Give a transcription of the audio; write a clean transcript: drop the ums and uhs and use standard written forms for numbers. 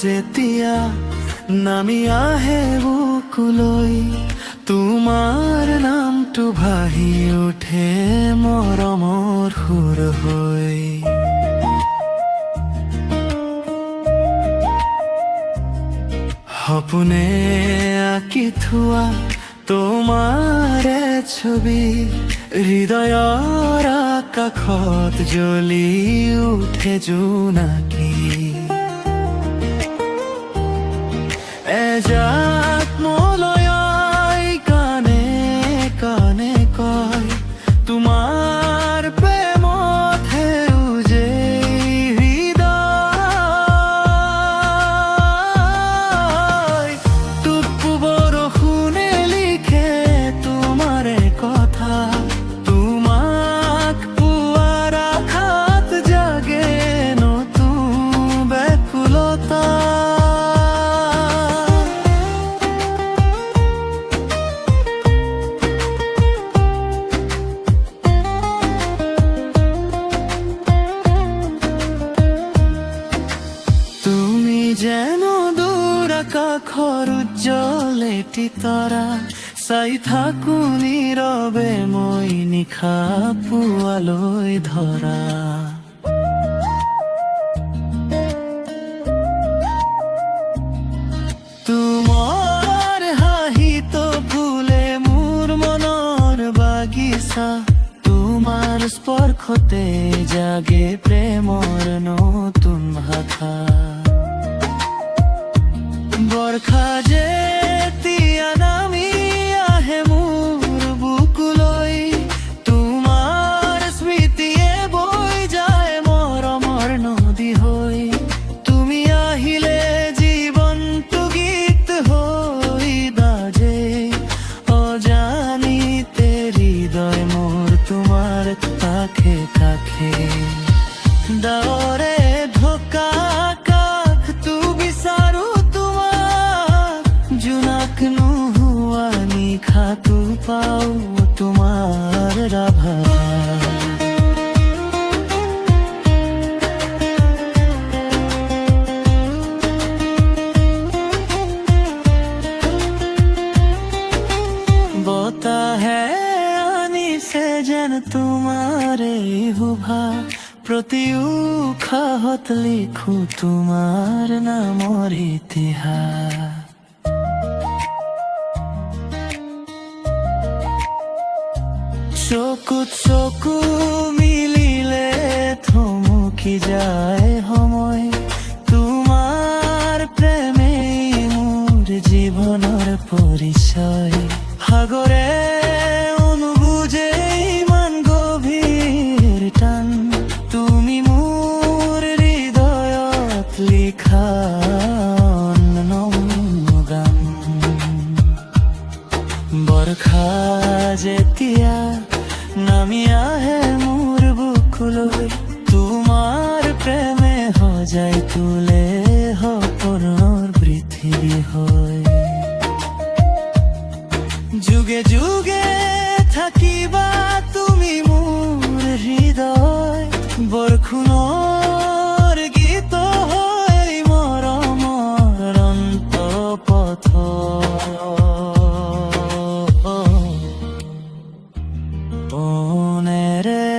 যেতিয়া নামি আহে বুকুলৈ তোমাৰ নামটো ভাহি উঠে মৰমৰ সুৰ হৈ। সপোনে আঁকি থোৱা তোমাৰে ছবি হৃদয়ৰ আকাশত জ্বলি উঠে জোনাকী। এজাক মলয়ই কানে কানে কয় তোমাৰ প্ৰেমত সেউজে হৃদয়। টুপু বৰষুণে লিখে তোমাৰে কথা, তোমাক পোৱাৰ আশাত জাগে নতুন ব্যাকুলতা। যেন দূৰ আকাশৰ উজ্জ্বল এটি তৰা, চাই থাকো নীৰৱে মই নিশা পুৱালৈ ধৰা। তোমাৰ হাঁহিটো ফুলে মোৰ মনৰ বাগিচা, তোমাৰ স্পৰ্শতে জাগে প্ৰেমৰ নতুন ভাষা। বৰ্ষা যেতিয়া নামি আহে মোৰ বুকুলৈ তোমাৰ স্মৃতিয়ে বৈ যায় মৰমৰ নদী হৈ। তুমি আহিলে জীৱনটো গীত হৈ বাজে, অজানিতে হৃদয় মোৰ তোমাৰ কাষে কাষে। ডাৱৰে ঢকা আকাশটো বিচাৰো জোনাক নোহোৱা নিশাটো পাওঁ তোমাৰ ৰাভা। বতাহে আনিছে যেন তোমাৰে শোভা, প্ৰতি উশাহত লিখো তোমাৰ নামৰ ইতিহাস। চকুত চকু মিলিলে থমকি যায় সময়, তোমাৰ প্ৰেমেই মোৰ জীৱনৰ পৰিচয়। সাগৰে অনুবুজে ইমান গভীৰ টান, তুমি মোৰ হৃদয়ত লিখা গান। বৰ্ষা যেতিয়া নামি আহে মোৰ বুকুলৈ তোমাৰ প্ৰেমে সজাই তোলে সপোনৰ পৃথিৱী হৈ। যুগে যুগে থাকিবা তুমি মোৰ হৃদয়, বৰষুণৰ গীত হৈ মৰমৰ অন্তপথ। পোনেৰে